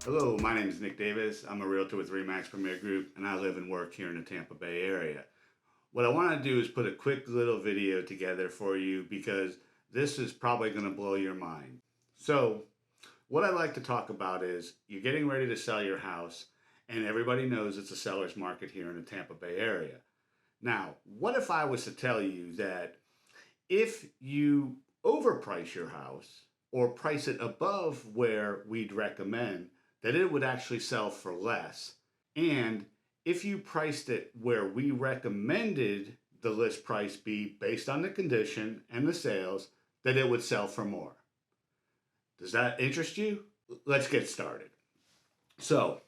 Hello, my name is Nick Davis. I'm a realtor with Remax Premier Group, and I live and work here in the Tampa Bay area. What I want to do is put a quick little video together for you because this is probably going to blow your mind. So, what I like to talk about is you're getting ready to sell your house, and everybody knows it's a seller's market here in the Tampa Bay area. Now, what if I was to tell you that if you overprice your house or price it above where we'd recommend, that it would actually sell for less? And if you priced it where we recommended the list price be based on the condition and the sales, that it would sell for more. Does that interest you? Let's get started. So,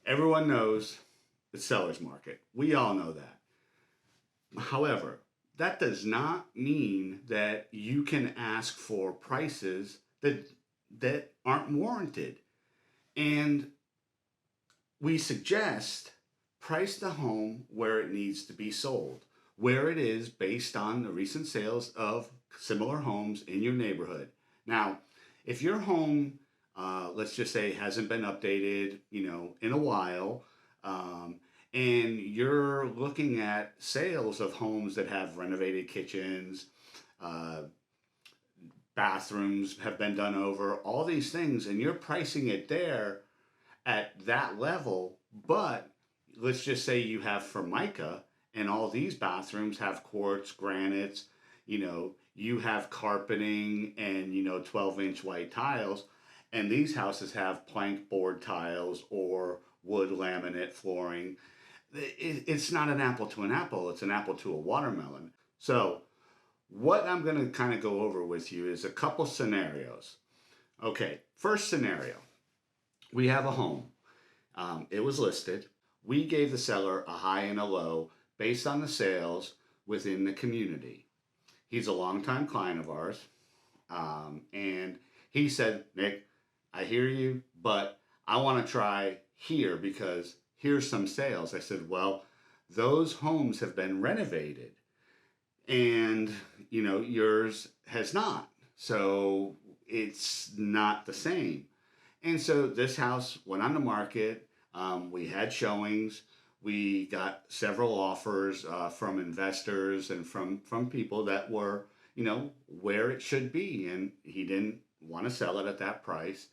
everyone knows the seller's market. We all know that. However, that does not mean that you can ask for prices that aren't warranted. And we suggest price the home where it needs to be sold, where it is based on the recent sales of similar homes in your neighborhood. Now, if your home, let's just say, hasn't been updated, in a while, and you're looking at sales of homes that have renovated kitchens, uh, bathrooms have been done over, all these things, and you're pricing it there at that level, but let's just say you have Formica and all these bathrooms have quartz, granites, you have carpeting and, 12-inch white tiles, and these houses have plank board tiles or wood laminate flooring. It's not an apple to an apple, it's an apple to a watermelon. So, what I'm going to kind of go over with you is a couple scenarios. Okay, first scenario, we have a home. It was listed. We gave the seller a high and a low based on the sales within the community. He's a longtime client of ours. And he said, Nick, I hear you, but I want to try here because here's some sales. I said, well, those homes have been renovated and, yours has not. So it's not the same. And so this house went on the market. We had showings. We got several offers from investors and from people that were, where it should be. And he didn't want to sell it at that price.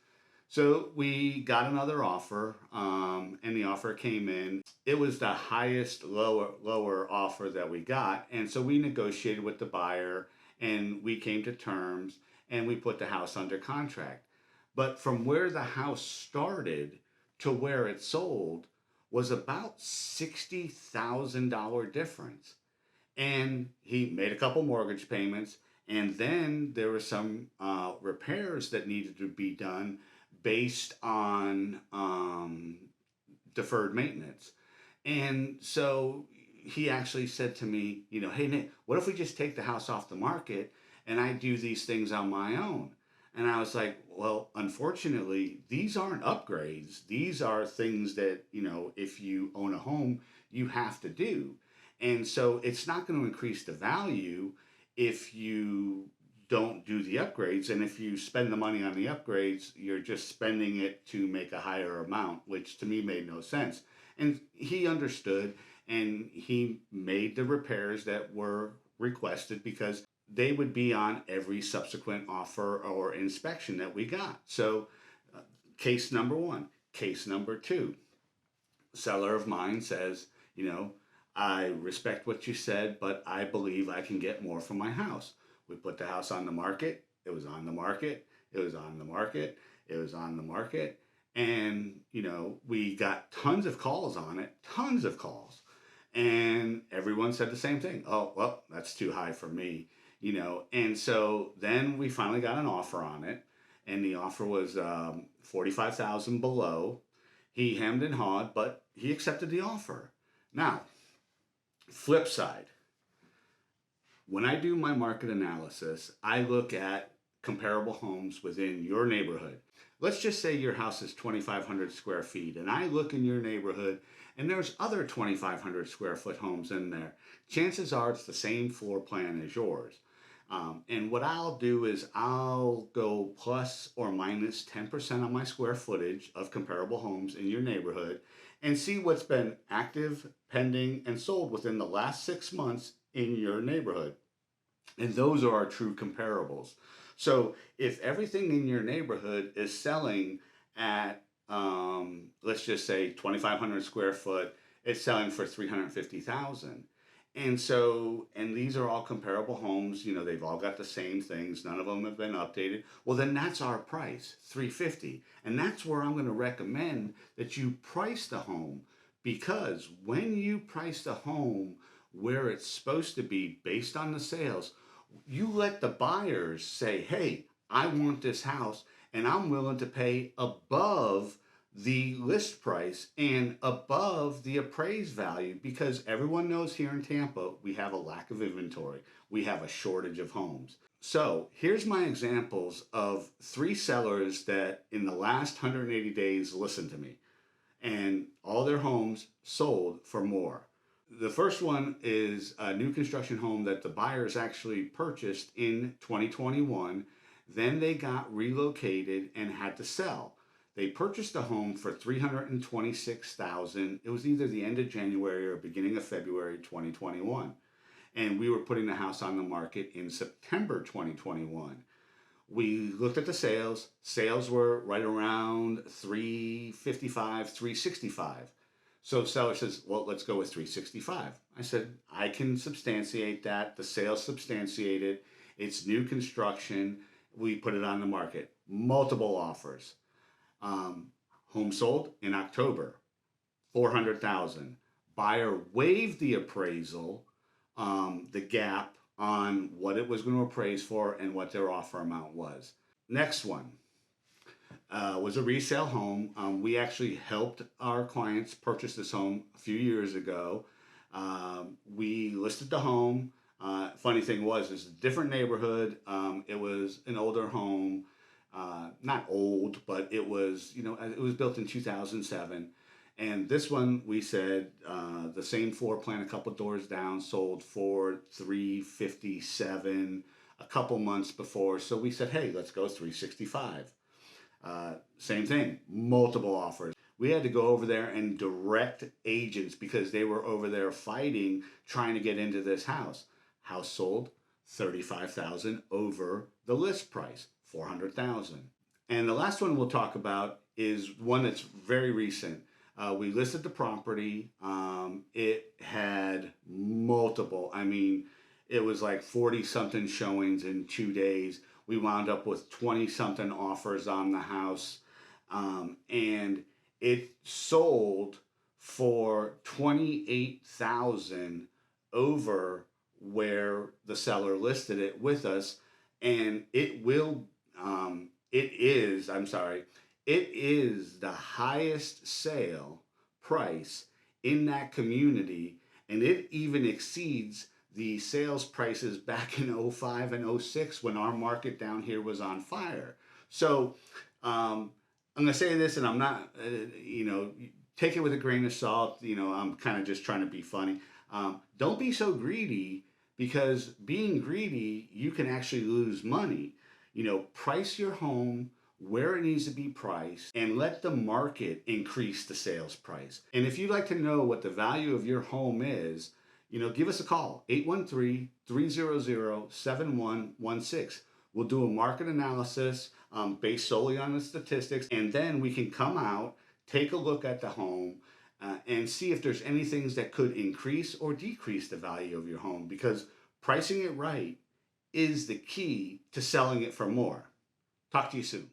So we got another offer, and the offer came in. It was the highest lower offer that we got, and so we negotiated with the buyer, and we came to terms, and we put the house under contract. But from where the house started to where it sold was about $60,000 difference. And he made a couple mortgage payments, and then there were some repairs that needed to be done based on deferred maintenance. And so he actually said to me, hey, Nick, what if we just take the house off the market and I do these things on my own? And I was like, well, unfortunately, these aren't upgrades. These are things that, if you own a home, you have to do. And so it's not going to increase the value if you don't do the upgrades. And if you spend the money on the upgrades, you're just spending it to make a higher amount, which to me made no sense. And he understood and he made the repairs that were requested because they would be on every subsequent offer or inspection that we got. So, case number one. Case number two, a seller of mine says, I respect what you said, but I believe I can get more for my house. We put the house on the market. It was on the market. It was on the market. It was on the market. And, we got tons of calls on it, tons of calls. And everyone said the same thing. Oh, well, that's too high for me, And so then we finally got an offer on it. And the offer was 45,000 below. He hemmed and hawed, but he accepted the offer. Now, flip side. When I do my market analysis, I look at comparable homes within your neighborhood. Let's just say your house is 2,500 square feet, and I look in your neighborhood and there's other 2,500 square foot homes in there. Chances are it's the same floor plan as yours. And what I'll do is I'll go plus or minus 10% on my square footage of comparable homes in your neighborhood and see what's been active, pending, and sold within the last 6 months in your neighborhood. And those are our true comparables. So if everything in your neighborhood is selling at, let's just say 2,500 square foot, it's selling for 350,000. And so, and these are all comparable homes, they've all got the same things, none of them have been updated. Well, then that's our price, 350. And that's where I'm going to recommend that you price the home, because when you price the home where it's supposed to be based on the sales, you let the buyers say, hey, I want this house and I'm willing to pay above the list price and above the appraised value, because everyone knows here in Tampa we have a lack of inventory. We have a shortage of homes. So here's my examples of 3 sellers that in the last 180 days listened to me, and all their homes sold for more. The first one is a new construction home that the buyers actually purchased in 2021. Then they got relocated and had to sell. They purchased a home for $326,000. It was either the end of January or beginning of February 2021. And we were putting the house on the market in September 2021. We looked at the sales. Sales were right around 355, 365. So seller says, well, let's go with 365. I said, I can substantiate that. The sales substantiated. It's new construction. We put it on the market. Multiple offers. Home sold in October, 400,000. Buyer waived the appraisal, the gap on what it was going to appraise for and what their offer amount was. Next one was a resale home. We actually helped our clients purchase this home a few years ago. We listed the home. Funny thing was, it's a different neighborhood. It was an older home. Not old, but it was, it was built in 2007. And this one, we said, the same floor plan, a couple doors down, sold for 357 a couple months before. So we said, hey, let's go 365. Same thing, multiple offers. We had to go over there and direct agents because they were over there fighting, trying to get into this house. House sold, 35,000 over the list price, 400,000. And the last one we'll talk about is one that's very recent. We listed the property. It had multiple, it was like 40 something showings in 2 days. We wound up with 20 something offers on the house. And it sold for 28,000 over where the seller listed it with us. And it is the highest sale price in that community, and it even exceeds the sales prices back in '05 and '06 when our market down here was on fire. So I'm going to say this, and I'm not, take it with a grain of salt. I'm kind of just trying to be funny. Don't be so greedy, because being greedy, you can actually lose money. Price your home where it needs to be priced and let the market increase the sales price. And if you'd like to know what the value of your home is, give us a call, 813-300-7116. We'll do a market analysis based solely on the statistics, and then we can come out, take a look at the home, and see if there's any things that could increase or decrease the value of your home, because pricing it right is the key to selling it for more. Talk to you soon.